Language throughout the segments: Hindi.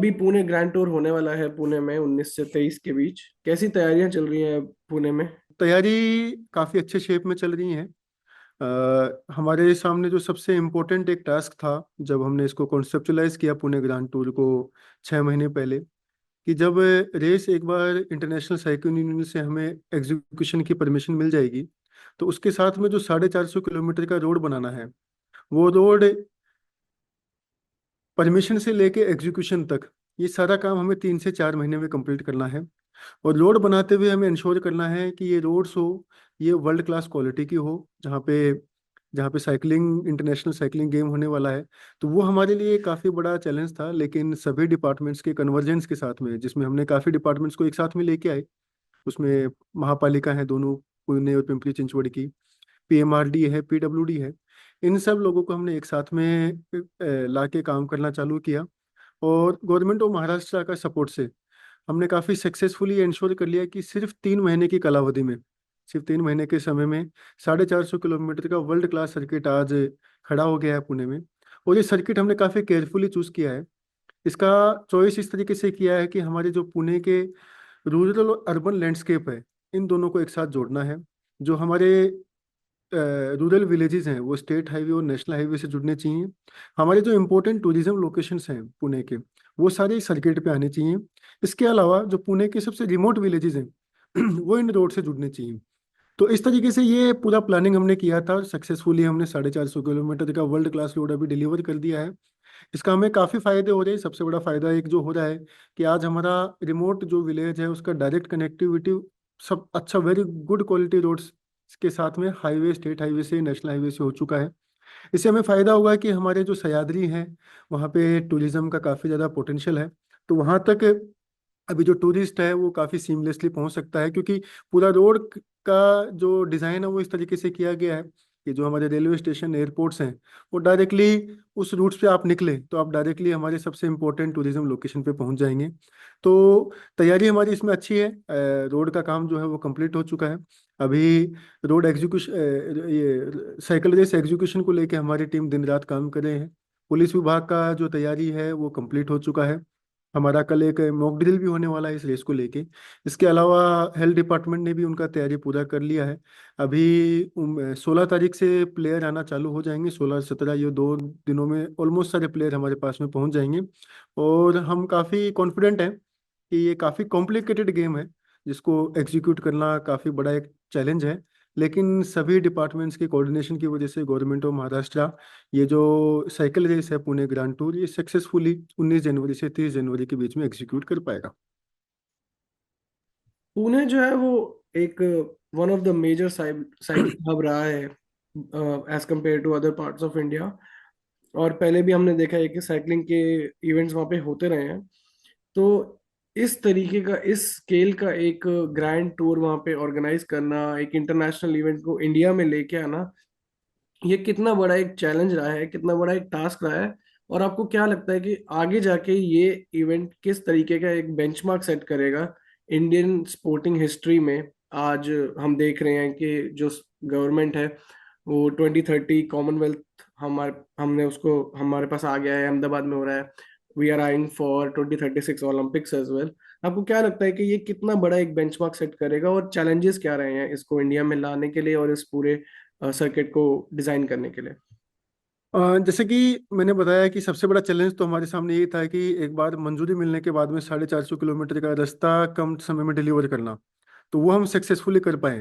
अभी पुणे ग्रैंड टूर होने वाला है पुणे में 19 से 23 के बीच। कैसी तैयारियां चल रही हैं पुणे में? तैयारी काफ़ी अच्छे शेप में चल रही है। हमारे सामने जो सबसे इम्पोर्टेंट एक टास्क था, जब हमने इसको कॉन्सेप्चुलाइज किया पुणे ग्रांड टूर को 6 महीने पहले, कि जब रेस एक बार इंटरनेशनल साइकिल यूनियन से हमें एग्जीक्यूशन की परमिशन मिल जाएगी, तो उसके साथ में जो 450 किलोमीटर का रोड बनाना है, वो रोड परमिशन से लेके एग्जीक्यूशन तक, ये सारा काम हमें 3 से 4 महीने में कंप्लीट करना है। और रोड बनाते हुए हमें इंश्योर करना है कि ये रोड्स हो, ये वर्ल्ड क्लास क्वालिटी की हो, जहाँ पे साइकिलिंग, इंटरनेशनल साइकिलिंग गेम होने वाला है। तो वो हमारे लिए काफ़ी बड़ा चैलेंज था, लेकिन सभी डिपार्टमेंट्स के कन्वर्जेंस के साथ में, जिसमें हमने काफ़ी डिपार्टमेंट्स को एक साथ में लेके आए। उसमें महापालिका है दोनों, पुणे और पिंपरी चिंचवड़ की, पीएमआरडी है, पीडब्ल्यूडी है। इन सब लोगों को हमने एक साथ में ला के काम करना चालू किया। और गवर्नमेंट ऑफ महाराष्ट्र का सपोर्ट से हमने काफ़ी सक्सेसफुली इंश्योर कर लिया कि सिर्फ 3 महीने की कालावधि में, सिर्फ 3 महीने के समय में 450 किलोमीटर का वर्ल्ड क्लास सर्किट आज खड़ा हो गया है पुणे में। और ये सर्किट हमने काफ़ी केयरफुली चूज किया है। इसका चॉइस इस तरीके से किया है कि हमारे जो पुणे के रूरल और अर्बन लैंडस्केप है, इन दोनों को एक साथ जोड़ना है। जो हमारे रूरल विलेजेस हैं वो स्टेट हाईवे और नेशनल हाईवे से जुड़ने चाहिए। हमारे जो इम्पोर्टेंट टूरिज्म लोकेशंस हैं पुणे के, वो सारे इस सर्किट पे आने चाहिए। इसके अलावा जो पुणे के सबसे रिमोट विलेजेस हैं वो इन रोड से जुड़ने चाहिए। तो इस तरीके से ये पूरा प्लानिंग हमने किया था, और सक्सेसफुली हमने 450 किलोमीटर का वर्ल्ड क्लास रोड अभी डिलीवर कर दिया है। इसका हमें काफ़ी फायदे हो रहे हैं। सबसे बड़ा फायदा एक जो हो रहा है कि आज हमारा रिमोट जो विलेज है उसका डायरेक्ट कनेक्टिविटी सब अच्छा, वेरी गुड क्वालिटी रोड्स के साथ में हाईवे, स्टेट हाईवे से, नेशनल हाईवे से हो चुका है। इससे हमें फायदा होगा कि हमारे जो सह्याद्री हैं वहाँ पे टूरिज्म का काफ़ी ज़्यादा पोटेंशियल है। तो वहाँ तक अभी जो टूरिस्ट है वो काफ़ी सीमलेसली पहुंच सकता है, क्योंकि पूरा रोड का जो डिज़ाइन है वो इस तरीके से किया गया है कि जो हमारे रेलवे स्टेशन, एयरपोर्ट्स हैं, वो डायरेक्टली उस रूट से आप निकले तो आप डायरेक्टली हमारे सबसे इम्पोर्टेंट टूरिज्म लोकेशन पे पहुंच जाएंगे। तो तैयारी हमारी इसमें अच्छी है। रोड का काम जो है वो कंप्लीट हो चुका है। अभी रोड एग्जीक्यूशन, ये साइकिल रेस एग्जीक्यूशन को लेके हमारी टीम दिन रात काम कर रहे हैं। पुलिस विभाग का जो तैयारी है वो कंप्लीट हो चुका है। हमारा कल एक मॉक ड्रिल भी होने वाला है इस रेस को लेके। इसके अलावा हेल्थ डिपार्टमेंट ने भी उनका तैयारी पूरा कर लिया है। अभी 16 तारीख से प्लेयर आना चालू हो जाएंगे, 16 17, ये 2 दिनों में ऑलमोस्ट सारे प्लेयर हमारे पास में पहुंच जाएंगे। और हम काफ़ी कॉन्फिडेंट हैं कि ये काफ़ी कॉम्प्लिकेटेड गेम है, जिसको एग्जीक्यूट करना काफ़ी बड़ा एक चैलेंज है। लेकिन सभी डिपार्टमेंट्स के कोऑर्डिनेशन की वजह से गवर्नमेंट ऑफ महाराष्ट्र ये जो साइकिल रेस है पुणे ग्रांड टूर, ये सक्सेसफुली 19 जनवरी से 30 जनवरी के बीच में एग्जीक्यूट कर पाएगा। पुणे जो है वो एक one of the major cycle hub रहा है as compared to other parts of India. और पहले भी हमने देखा है कि साइकिलिंग के इवेंट्स वहाँ पे होते रहे हैं। तो इस तरीके का, इस स्केल का एक ग्रैंड टूर वहाँ पे ऑर्गेनाइज करना, एक इंटरनेशनल इवेंट को इंडिया में लेके आना, ये कितना बड़ा एक चैलेंज रहा है, कितना बड़ा एक टास्क रहा है। और आपको क्या लगता है कि आगे जाके ये इवेंट किस तरीके का एक बेंचमार्क सेट करेगा इंडियन स्पोर्टिंग हिस्ट्री में? आज हम देख रहे हैं कि जो गवर्नमेंट है वो 2030 कॉमनवेल्थ, हमारे हमने उसको, हमारे पास आ गया है, अहमदाबाद में हो रहा है। We are eyeing for 2036 Olympics as well. आपको क्या लगता है कि ये कितना बड़ा एक बेंचमार्क सेट करेगा, और चैलेंजेस क्या रहे हैं इसको इंडिया में लाने के लिए और इस पूरे सर्किट को डिजाइन करने के लिए? जैसे कि मैंने बताया कि सबसे बड़ा चैलेंज तो हमारे सामने ये था कि एक बार मंजूरी मिलने के बाद में 450 किलोमीटर का रास्ता कम समय में डिलीवर करना, तो वो हम सक्सेसफुली कर पाए।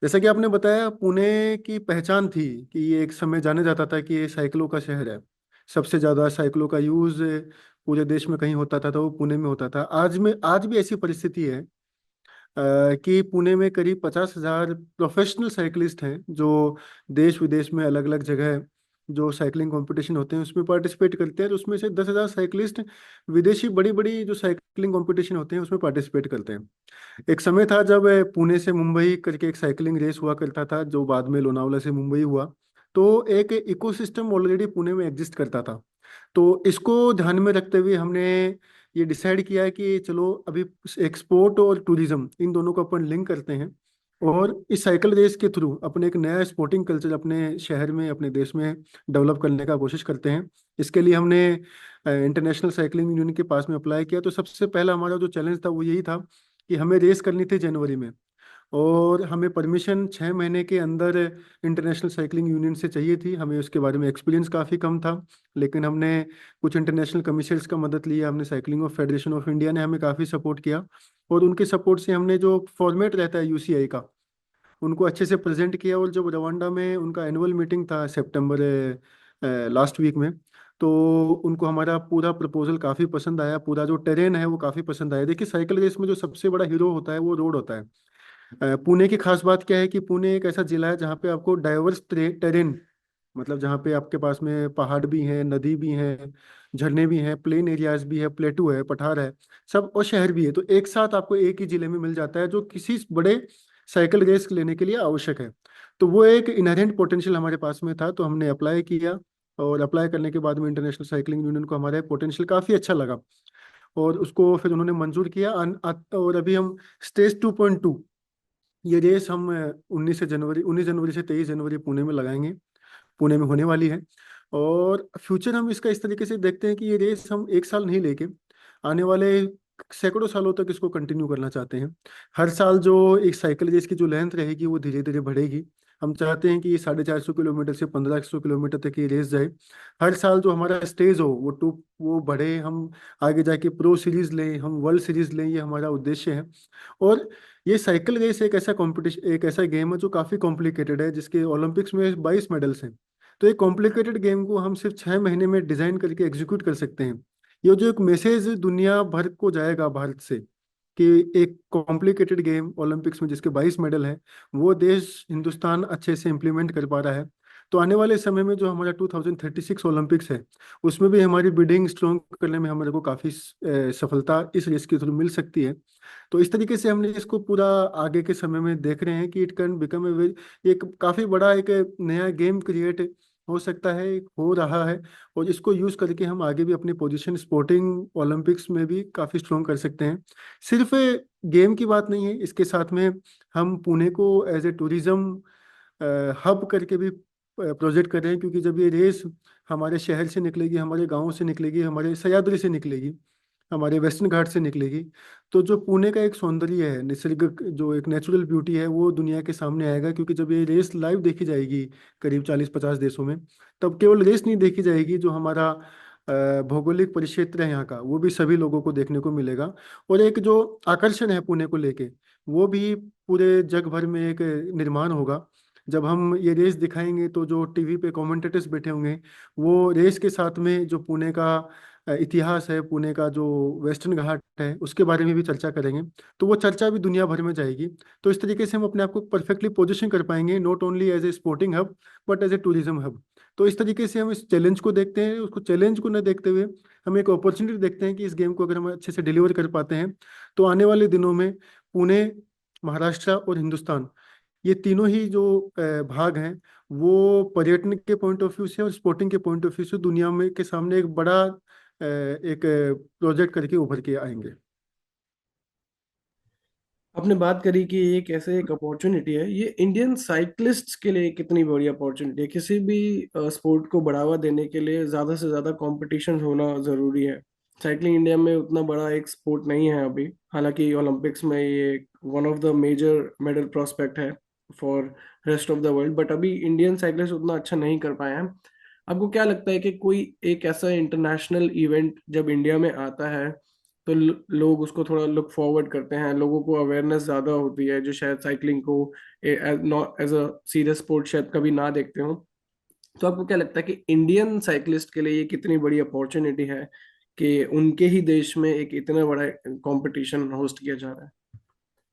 जैसा कि आपने बताया, पुणे की पहचान थी कि ये एक समय जाने जाता था कि ये साइकिलों का शहर है। सबसे ज़्यादा साइकिलों का यूज़ पूरे देश में कहीं होता था तो वो पुणे में होता था। आज भी ऐसी परिस्थिति है कि पुणे में करीब 50,000 प्रोफेशनल साइकिलिस्ट हैं, जो देश विदेश में अलग अलग जगह जो साइकिलिंग कंपटीशन होते हैं उसमें पार्टिसिपेट करते हैं। तो उसमें से 10,000 साइकिलिस्ट विदेशी बड़ी बड़ी जो साइकिलिंग कंपटीशन होते हैं उसमें पार्टिसिपेट करते हैं। एक समय था जब पुणे से मुंबई करके एक साइकिलिंग रेस हुआ करता था, जो बाद में लोनावला से मुंबई हुआ। तो एक इकोसिस्टम ऑलरेडी पुणे में एग्जिस्ट करता था। तो इसको ध्यान में रखते हुए हमने ये डिसाइड किया है कि चलो अभी एक्सपोर्ट और टूरिज्म इन दोनों को अपन लिंक करते हैं। और इस साइकिल रेस के थ्रू अपने एक नया स्पोर्टिंग कल्चर अपने शहर में, अपने देश में डेवलप करने का कोशिश करते हैं। इसके लिए हमने इंटरनेशनल साइकिलिंग यूनियन के पास में अप्लाई किया। तो सबसे पहला हमारा जो चैलेंज था वो यही था कि हमें रेस करनी थी जनवरी में, और हमें परमिशन 6 महीने के अंदर इंटरनेशनल साइकिलिंग यूनियन से चाहिए थी। हमें उसके बारे में एक्सपीरियंस काफ़ी कम था, लेकिन हमने कुछ इंटरनेशनल कमिश्नर्स का मदद लिया, हमने cycling of federation of India ने हमें काफ़ी सपोर्ट किया, और उनके सपोर्ट से हमने जो फॉर्मेट रहता है यूसीआई का, उनको अच्छे से प्रेजेंट किया। और जब रवांडा में उनका एनुअल मीटिंग था सितंबर लास्ट वीक में, तो उनको हमारा पूरा प्रपोजल काफ़ी पसंद आया, पूरा जो टेरेन है वो काफ़ी पसंद आया। देखिए साइकिल रेस में जो सबसे बड़ा हीरो होता है वो रोड होता है। पुणे की खास बात क्या है कि पुणे एक ऐसा जिला है जहाँ पे आपको डाइवर्स टेरेन, मतलब जहाँ पे आपके पास में पहाड़ भी हैं, नदी भी हैं, झरने भी हैं, प्लेन एरियाज भी है, प्लेटू है, पठार है, सब, और शहर भी है, तो एक साथ आपको एक ही जिले में मिल जाता है, जो किसी बड़े साइकिल रेस लेने के लिए आवश्यक है। तो वो एक इनहेरेंट पोटेंशियल हमारे पास में था, तो हमने अप्लाई किया, और अप्लाई करने के बाद में इंटरनेशनल साइकिलिंग यूनियन को हमारा पोटेंशियल काफ़ी अच्छा लगा, और उसको फिर उन्होंने मंजूर किया। और अभी हम स्टेज 2.2, ये रेस हम 19 जनवरी से 23 जनवरी पुणे में लगाएंगे, पुणे में होने वाली है। और फ्यूचर हम इसका इस तरीके से देखते हैं कि ये रेस हम एक साल नहीं लेके आने वाले सैकड़ों सालों तक इसको कंटिन्यू करना चाहते हैं। हर साल जो एक साइकिल रेस की जो लेंथ रहेगी वो धीरे धीरे बढ़ेगी। हम चाहते हैं कि ये 450 किलोमीटर से 1500 किलोमीटर तक की रेस जाए। हर साल जो हमारा स्टेज हो वो बढ़े, हम आगे जाके प्रो सीरीज लें, हम वर्ल्ड सीरीज लें, ये हमारा उद्देश्य है। और ये साइकिल रेस एक ऐसा कंपटीशन, एक ऐसा गेम है जो काफ़ी कॉम्प्लिकेटेड है, जिसके ओलंपिक्स में 22 मेडल्स हैं। तो एक कॉम्प्लिकेटेड गेम को हम सिर्फ 6 महीने में डिजाइन करके एग्जीक्यूट कर सकते हैं। ये जो एक मैसेज दुनिया भर को जाएगा भारत से, कि एक कॉम्प्लिकेटेड गेम ओलंपिक्स में जिसके 22 मेडल हैं, वो देश हिंदुस्तान अच्छे से इम्प्लीमेंट कर पा रहा है। तो आने वाले समय में जो हमारा 2036 ओलंपिक्स है, उसमें भी हमारी बिडिंग स्ट्रॉन्ग करने में हमारे को काफ़ी सफलता इस रेस के थ्रू मिल सकती है। तो इस तरीके से हमने इसको पूरा आगे के समय में देख रहे हैं कि इट कैन बिकम एक काफ़ी बड़ा एक नया गेम क्रिएट हो सकता है, हो रहा है। और इसको यूज करके हम आगे भी अपनी पोजीशन स्पोर्टिंग ओलंपिक्स में भी काफ़ी स्ट्रॉन्ग कर सकते हैं। सिर्फ गेम की बात नहीं है, इसके साथ में हम पुणे को एज ए टूरिज्म हब करके भी प्रोजेक्ट कर रहे हैं, क्योंकि जब ये रेस हमारे शहर से निकलेगी, हमारे गाँव से निकलेगी, हमारे सह्याद्री से निकलेगी, हमारे वेस्टर्न घाट से निकलेगी, तो जो पुणे का एक सौंदर्य है, निसर्ग जो एक नेचुरल ब्यूटी है, वो दुनिया के सामने आएगा। क्योंकि जब ये रेस लाइव देखी जाएगी करीब 40-50 देशों में, तब केवल रेस नहीं देखी जाएगी, जो हमारा भौगोलिक परिक्षेत्र है यहाँ का, वो भी सभी लोगों को देखने को मिलेगा। और एक जो आकर्षण है पुणे को लेके, वो भी पूरे जग भर में एक निर्माण होगा। जब हम ये रेस दिखाएंगे तो जो टीवी पे कमेंटेटर्स बैठे होंगे, वो रेस के साथ में जो पुणे का इतिहास है, पुणे का जो वेस्टर्न घाट है, उसके बारे में भी चर्चा करेंगे। तो वो चर्चा भी दुनिया भर में जाएगी। तो इस तरीके से हम अपने आप को परफेक्टली पोजीशन कर पाएंगे, not only as a sporting hub but as a tourism hub. तो इस तरीके से हम इस चैलेंज को देखते हैं, उसको चैलेंज को न देखते हुए हम एक अपॉर्चुनिटी देखते हैं कि इस गेम को अगर हम अच्छे से डिलीवर कर पाते हैं, तो आने वाले दिनों में पुणे, महाराष्ट्र और हिंदुस्तान, ये तीनों ही जो भाग हैं, वो पर्यटन के पॉइंट ऑफ व्यू से और स्पोर्टिंग के पॉइंट ऑफ व्यू से दुनिया में के सामने एक बड़ा एक प्रोजेक्ट करके उभर के आएंगे। आपने बात करी कि ये कैसे एक अपॉर्चुनिटी है, ये इंडियन साइक्लिस्ट्स के लिए कितनी बड़ी अपॉर्चुनिटी है। किसी भी स्पोर्ट को बढ़ावा देने के लिए ज्यादा से ज्यादा कंपटीशन होना जरूरी है। साइकिलिंग इंडिया में उतना बड़ा एक स्पोर्ट नहीं है अभी, हालांकि ओलंपिक्स में ये one of the major medal prospect है for rest of the world, but अभी इंडियन साइक्लिस्ट उतना अच्छा नहीं कर पाए हैं। आपको क्या लगता है कि कोई एक ऐसा इंटरनेशनल इवेंट जब इंडिया में आता है तो लोग उसको थोड़ा लुक फॉरवर्ड करते हैं, लोगों को अवेयरनेस ज्यादा होती है, जो शायद साइकिलिंग को not as a serious sport शायद कभी ना देखते हो। तो आपको क्या लगता है कि इंडियन साइकिलिस्ट के लिए ये कितनी बड़ी अपॉर्चुनिटी है कि उनके ही देश में एक इतना बड़ा कंपटीशन होस्ट किया जा रहा है।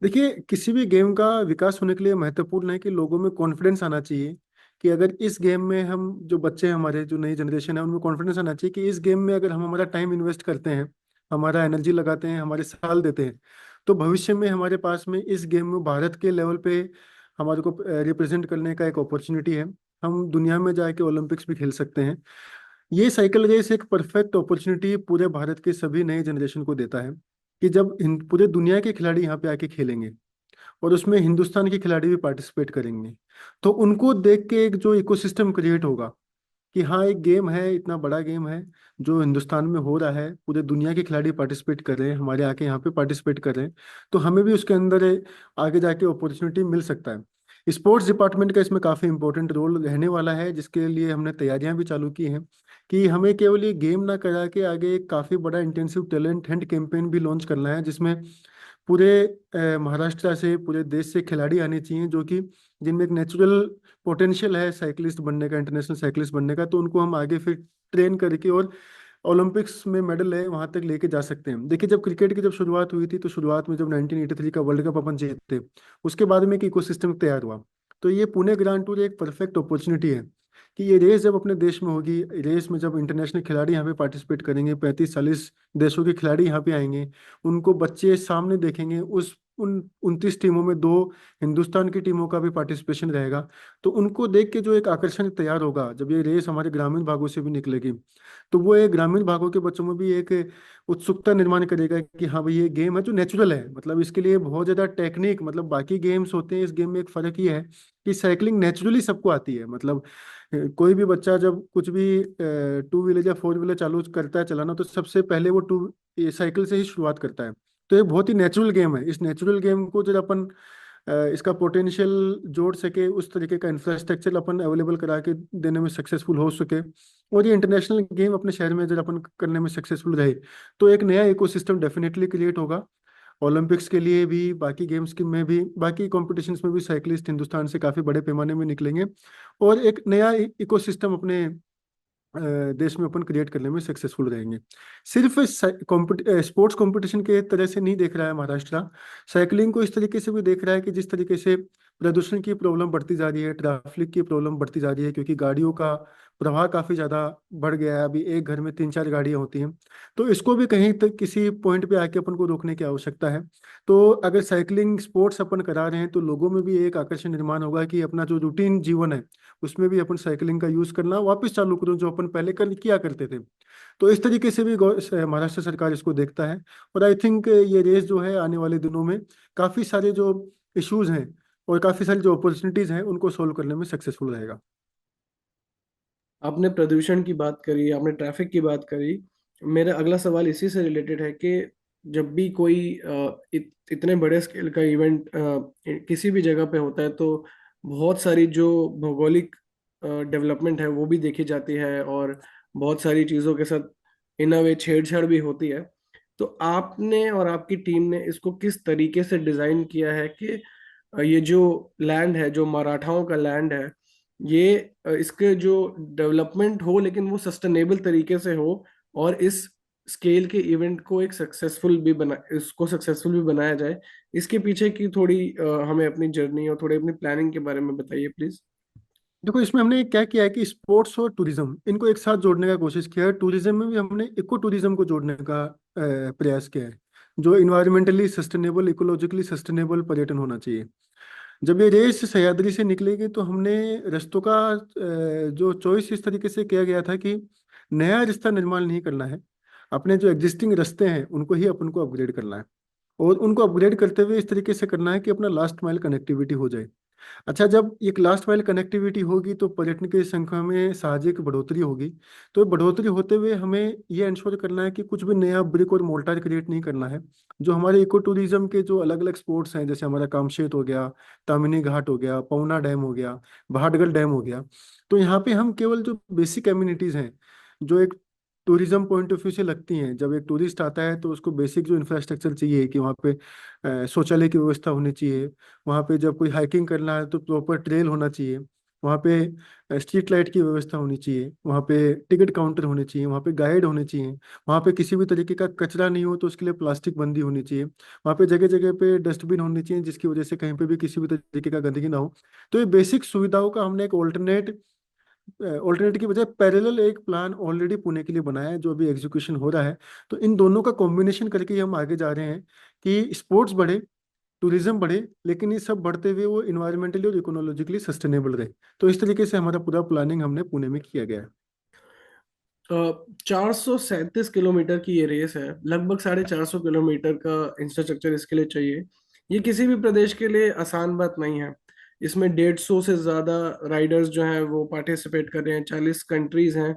देखिए किसी भी गेम का विकास होने के लिए महत्वपूर्ण है कि लोगों में कॉन्फिडेंस आना चाहिए, कि अगर इस गेम में हम, जो बच्चे हमारे जो नई जनरेशन है, उनमें कॉन्फिडेंस आना चाहिए कि इस गेम में अगर हम हमारा टाइम इन्वेस्ट करते हैं, हमारा एनर्जी लगाते हैं, हमारे साल देते हैं, तो भविष्य में हमारे पास में इस गेम में भारत के लेवल पे हमारे को रिप्रेजेंट करने का एक अपॉर्चुनिटी है। हम दुनिया में जाके ओलंपिक्स भी खेल सकते हैं। ये साइकिल रेस एक परफेक्ट अपॉर्चुनिटी पूरे भारत के सभी नए जनरेशन को देता है, कि जब पूरे दुनिया के खिलाड़ी यहाँ पे आके खेलेंगे, और उसमें हिंदुस्तान के खिलाड़ी भी पार्टिसिपेट करेंगे। तो उनको देख के एक जो इकोसिस्टम क्रिएट होगा कि हाँ एक गेम है, इतना बड़ा गेम है जो हिंदुस्तान में हो रहा है, पूरे दुनिया के खिलाड़ी पार्टिसिपेट कर रहे हैं, हमारे आके यहाँ पे पार्टिसिपेट कर रहे हैं, तो हमें भी उसके अंदर आगे जाके अपॉर्चुनिटी मिल सकता है। स्पोर्ट्स डिपार्टमेंट का इसमें काफ़ी इंपॉर्टेंट रोल रहने वाला है, जिसके लिए हमने तैयारियां भी चालू की हैं कि हमें केवल ये गेम ना करा के आगे एक काफ़ी बड़ा इंटेंसिव टैलेंट हंट कैंपेन भी लॉन्च करना है, जिसमें पूरे महाराष्ट्र से, पूरे देश से खिलाड़ी आने चाहिए जो कि जिनमें एक नेचुरल पोटेंशियल है साइकिलिस्ट बनने का, इंटरनेशनल साइकिलिस्ट बनने का, तो उनको हम आगे फिर ट्रेन करके और ओलंपिक्स में मेडल है वहां तक लेके जा सकते हैं। देखिए जब क्रिकेट की जब शुरुआत हुई थी, तो शुरुआत में जब 1983 का वर्ल्ड कप अपन जीते, उसके बाद में एक इकोसिस्टम तैयार हुआ। तो ये पुणे ग्रांड टूर एक परफेक्ट अपॉर्चुनिटी है कि ये रेस जब अपने देश में होगी, रेस में जब इंटरनेशनल खिलाड़ी यहाँ पे पार्टिसिपेट करेंगे, 35-40 देशों के खिलाड़ी यहाँ पे आएंगे, उनको बच्चे सामने देखेंगे, उस उन 29 टीमों में दो हिंदुस्तान की टीमों का भी पार्टिसिपेशन रहेगा। तो उनको देख के जो एक आकर्षण तैयार होगा, जब ये रेस हमारे ग्रामीण भागों से भी निकलेगी, तो वो एक ग्रामीण भागों के बच्चों में भी एक उत्सुकता निर्माण करेगा कि हाँ भाई ये गेम है जो नेचुरल है, मतलब इसके लिए बहुत ज्यादा टेक्निक, मतलब बाकी गेम्स होते हैं, इस गेम में एक फर्क ये है कि साइकिलिंग नेचुरली सबको आती है। मतलब कोई भी बच्चा जब कुछ भी टू व्हीलर या फोर व्हीलर चालू करता है चलाना, तो सबसे पहले वो साइकिल से ही शुरुआत करता है। तो ये बहुत ही नेचुरल गेम है। इस नेचुरल गेम को जब अपन इसका पोटेंशियल जोड़ सके, उस तरीके का इंफ्रास्ट्रक्चर अपन अवेलेबल करा के देने में सक्सेसफुल हो सके, और ये इंटरनेशनल गेम अपने शहर में जब अपन करने में सक्सेसफुल रहे, तो एक नया इकोसिस्टम डेफिनेटली क्रिएट होगा। ओलंपिक्स के लिए भी, बाकी गेम्स की में भी, बाकी कॉम्पिटिशन्स में भी साइकिलिस्ट हिंदुस्तान से काफ़ी बड़े पैमाने में निकलेंगे, और एक नया इकोसिस्टम अपने देश में अपन क्रिएट करने में सक्सेसफुल रहेंगे। सिर्फ स्पोर्ट्स कंपटीशन के तरह से नहीं देख रहा है महाराष्ट्र, साइकिलिंग को इस तरीके से भी देख रहा है कि जिस तरीके से प्रदूषण की प्रॉब्लम बढ़ती जा रही है, ट्रैफिक की प्रॉब्लम बढ़ती जा रही है, क्योंकि गाड़ियों का प्रवाह काफी ज्यादा बढ़ गया है, अभी एक घर में 3-4 गाड़ियां होती हैं, तो इसको भी कहीं तक किसी पॉइंट पे आके अपन को रोकने की आवश्यकता है। तो अगर साइकिलिंग स्पोर्ट्स अपन करा रहे हैं, तो लोगों में भी एक आकर्षण निर्माण होगा कि अपना जो रूटीन जीवन है उसमें भी अपन साइकिलिंग का यूज करना वापस चालू करूं, जो अपन पहले कर किया करते थे। तो इस तरीके से भी महाराष्ट्र सरकार इसको देखता है, और आई थिंक ये रेस जो है आने वाले दिनों में काफी सारे जो इश्यूज हैं और काफी सारी जो अपॉर्चुनिटीज हैं उनको सोल्व करने में सक्सेसफुल रहेगा। आपने प्रदूषण की बात करी, आपने ट्रैफिक की बात करी। मेरा अगला सवाल इसी से रिलेटेड है कि जब भी कोई इतने बड़े स्केल का इवेंट किसी भी जगह पे होता है, तो बहुत सारी जो भौगोलिक डेवलपमेंट है वो भी देखी जाती है, और बहुत सारी चीज़ों के साथ इन अ वे छेड़छाड़ भी होती है। तो आपने और आपकी टीम ने इसको किस तरीके से डिजाइन किया है कि ये जो लैंड है, जो मराठाओं का लैंड है, ये इसके जो डेवलपमेंट हो लेकिन वो सस्टेनेबल तरीके से हो, और इस स्केल के इवेंट को एक सक्सेसफुल भी बना इसको सक्सेसफुल भी बनाया जाए। इसके पीछे की थोड़ी हमें अपनी जर्नी और थोड़ी अपनी प्लानिंग के बारे में बताइए प्लीज। देखो इसमें हमने क्या किया है कि स्पोर्ट्स और टूरिज्म इनको एक साथ जोड़ने का कोशिश किया है। टूरिज्म में भी हमने इको टूरिज्म को जोड़ने का प्रयास किया है, जो इन्वायरमेंटली सस्टेनेबल, इकोलॉजिकली सस्टेनेबल पर्यटन होना चाहिए। जब ये रेस सह्याद्री से निकलेगी, तो हमने रास्तों का जो चॉइस इस तरीके से किया गया था कि नया रास्ता निर्माण नहीं करना है, अपने जो एग्जिस्टिंग रास्ते हैं उनको ही अपन को अपग्रेड करना है, और उनको अपग्रेड करते हुए इस तरीके से करना है कि अपना लास्ट माइल कनेक्टिविटी हो जाए। अच्छा, जब एक लास्ट माइल कनेक्टिविटी होगी, तो पर्यटन की संख्या में साहजिक बढ़ोतरी होगी। तो बढ़ोतरी होते हुए हमें ये इंश्योर करना है कि कुछ भी नया ब्रिक और मोर्टार क्रिएट नहीं करना है। जो हमारे इको टूरिज्म के जो अलग अलग स्पॉट्स हैं, जैसे हमारा कामशेत हो गया, तामिनी घाट हो गया, पौना डैम हो गया, भाटगल डैम हो गया, तो यहाँ पे हम केवल जो बेसिक कम्युनिटीज हैं, जो एक टूरिज्म पॉइंट ऑफ व्यू से लगती हैं, जब एक टूरिस्ट आता है तो उसको बेसिक जो इंफ्रास्ट्रक्चर चाहिए कि वहाँ पे शौचालय की व्यवस्था होनी चाहिए, वहाँ पे जब कोई हाइकिंग करना है तो प्रॉपर ट्रेल होना चाहिए, वहाँ पे स्ट्रीट लाइट की व्यवस्था होनी चाहिए, वहाँ पे टिकट काउंटर होने चाहिए, वहाँ पे गाइड होने चाहिए, वहाँ पे किसी भी तरीके का कचरा नहीं हो तो उसके लिए प्लास्टिक बंदी होनी चाहिए, वहाँ पे जगह जगह पे डस्टबिन होनी चाहिए जिसकी वजह से कहीं पे भी किसी भी तरीके का गंदगी ना हो। तो ये बेसिक सुविधाओं का हमने एक ऑल्टरनेट की बजाय पैरेलल एक प्लान ऑलरेडी पुणे के लिए बनाया है, जो अभी एग्जीक्यूशन हो रहा है। तो इन दोनों का कॉम्बिनेशन करके ही हम आगे जा रहे हैं कि स्पोर्ट्स बढ़े, टूरिज्म बढ़े, लेकिन ये सब बढ़ते हुए वो इन्वायरमेंटली और इकोनॉलॉजिकली सस्टेनेबल रहे। तो इस तरीके से हमारा पूरा प्लानिंग हमने पुणे में किया गया है। 437 किलोमीटर की ये रेस है, लगभग 450 किलोमीटर का इंफ्रास्ट्रक्चर इसके लिए चाहिए। ये किसी भी प्रदेश के लिए आसान बात नहीं है। इसमें 150 से ज्यादा राइडर्स जो हैं वो पार्टिसिपेट कर रहे हैं, 40 कंट्रीज हैं।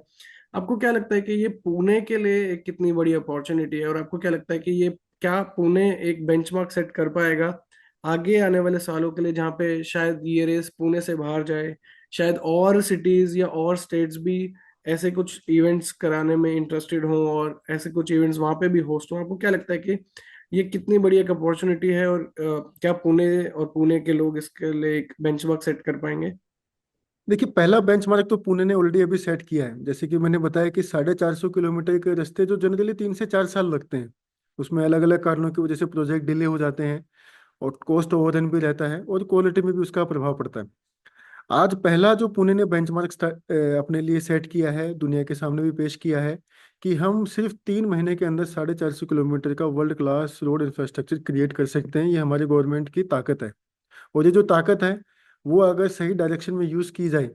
आपको क्या लगता है कि ये पुणे के लिए एक कितनी बड़ी अपॉर्चुनिटी है, और आपको क्या लगता है कि ये, क्या पुणे एक बेंचमार्क सेट कर पाएगा आगे आने वाले सालों के लिए, जहाँ पे शायद ये रेस पुणे से बाहर जाए, शायद और सिटीज या और स्टेट्स भी ऐसे कुछ इवेंट्स कराने में इंटरेस्टेड हों और ऐसे कुछ इवेंट्स वहाँ पे भी होस्ट हों? आपको क्या लगता है कि ये कितनी बड़ी एक अपॉर्चुनिटी है, और क्या पुणे और पुणे के लोग इसके लिए एक बेंचमार्क सेट कर पाएंगे? देखिए, पहला बेंचमार्क तो पुणे ने ऑलरेडी अभी सेट किया है। जैसे कि मैंने बताया कि 450 किलोमीटर के रास्ते जो जनरली 3 से 4 साल लगते हैं, उसमें अलग अलग कारणों की वजह से प्रोजेक्ट डिले हो जाते हैं, और कॉस्ट ओवररन भी रहता है, और क्वालिटी में भी उसका प्रभाव पड़ता है। आज पहला जो पुणे ने बेंचमार्क अपने लिए सेट किया है, दुनिया के सामने भी पेश किया है, कि हम सिर्फ 3 महीने के अंदर 450 किलोमीटर का world class road infrastructure create कर सकते हैं। ये हमारे गवर्नमेंट की ताकत है। और ये जो ताकत है, वो अगर सही डायरेक्शन में यूज की जाए,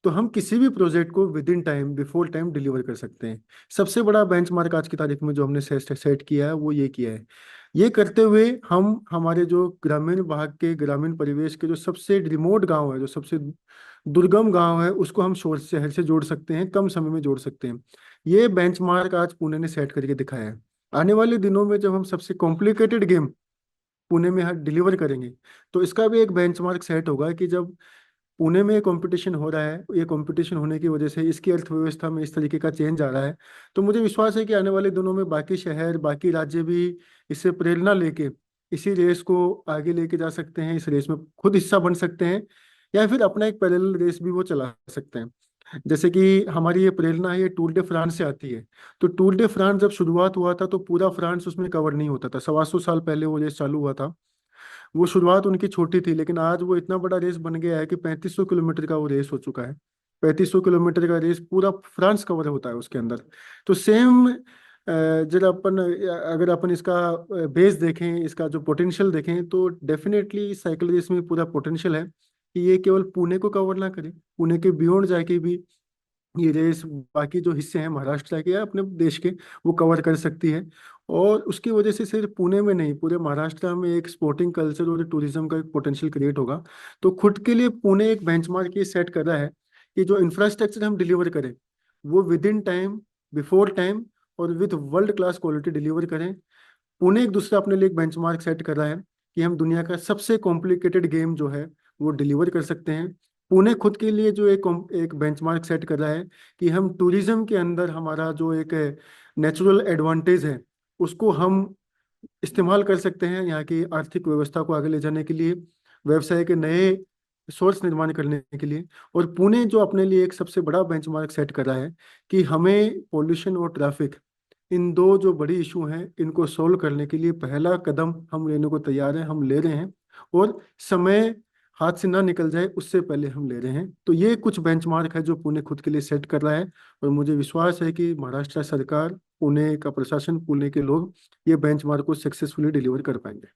तो हम किसी भी प्रोजेक्ट को with in time, before time deliver कर सकते हैं। सबसे बड़ा बेंचमार्क आज की तारीख में जो हमने सेट किया है, वो ये किया है। ये करते हुए हम हमारे जो ग्रामीण भाग के, ग्रामीण परिवेश के जो सबसे रिमोट गांव है, जो सबसे दुर्गम गांव है, उसको हम शहर से जोड़ सकते हैं, कम समय में जोड़ सकते हैं। ये बेंचमार्क आज पुणे ने सेट करके दिखाया है। आने वाले दिनों में जब हम सबसे कॉम्प्लिकेटेड गेम पुणे में डिलीवर करेंगे, तो इसका भी एक बेंचमार्क सेट होगा कि जब पुणे में कंपटीशन हो रहा है, ये कंपटीशन होने की वजह से इसकी अर्थव्यवस्था में इस तरीके का चेंज आ रहा है, तो मुझे विश्वास है कि आने वाले दिनों में बाकी शहर, बाकी राज्य भी इससे प्रेरणा लेके इसी रेस को आगे लेके जा सकते हैं, इस रेस में खुद हिस्सा बन सकते हैं, या फिर अपना एक पैरेलल रेस भी वो चला सकते हैं। जैसे कि हमारी ये प्रेरणा है, ये टूर डे फ्रांस से आती है। तो टूर डे फ्रांस जब शुरुआत हुआ था, तो पूरा फ्रांस उसमें कवर नहीं होता था। 125 साल पहले वो रेस चालू हुआ था। वो शुरुआत उनकी छोटी थी, लेकिन आज वो इतना बड़ा रेस बन गया है कि 3500 किलोमीटर का वो रेस हो चुका है। 3500 किलोमीटर का रेस पूरा फ्रांस कवर होता है उसके अंदर। तो सेम, जब अपन, अगर अपन इसका बेस देखें, इसका जो पोटेंशियल देखें, तो डेफिनेटली साइकिल रेस में पूरा पोटेंशियल है कि ये केवल पुणे को कवर ना करे, पुणे के बियॉन्ड जाके भी ये रेस बाकी जो हिस्से हैं महाराष्ट्र के या अपने देश के, वो कवर कर सकती है। और उसकी वजह से सिर्फ पुणे में नहीं, पूरे महाराष्ट्र में एक स्पोर्टिंग कल्चर और टूरिज्म का एक पोटेंशियल क्रिएट होगा। तो खुद के लिए पुणे एक बेंचमार्क ये सेट कर रहा है कि जो इंफ्रास्ट्रक्चर हम डिलीवर करें, वो with in time, before time, और with world class quality deliver करें। पुणे एक दूसरा अपने लिए एक बेंचमार्क सेट कर रहा है कि हम दुनिया का सबसे कॉम्प्लिकेटेड गेम जो है, वो डिलीवर कर सकते हैं। पुणे खुद के लिए जो एक बेंचमार्क सेट कर रहा है कि हम टूरिज्म के अंदर हमारा जो एक नेचुरल एडवांटेज है, उसको हम इस्तेमाल कर सकते हैं यहाँ की आर्थिक व्यवस्था को आगे ले जाने के लिए, व्यवसाय के नए सोर्स निर्माण करने के लिए। और पुणे जो अपने लिए एक सबसे बड़ा बेंचमार्क सेट कर रहा है कि हमें पॉल्यूशन और ट्रैफिक, इन दो जो बड़ी इशू हैं, इनको सोल्व करने के लिए पहला कदम हम लेने को तैयार हैं, हम ले रहे हैं। और समय हाथ से ना निकल जाए उससे पहले हम ले रहे हैं। तो ये कुछ बेंचमार्क है जो पुणे खुद के लिए सेट कर रहा है। और मुझे विश्वास है कि महाराष्ट्र सरकार, पुणे का प्रशासन, पुणे के लोग ये बेंचमार्क को सक्सेसफुली डिलीवर कर पाएंगे।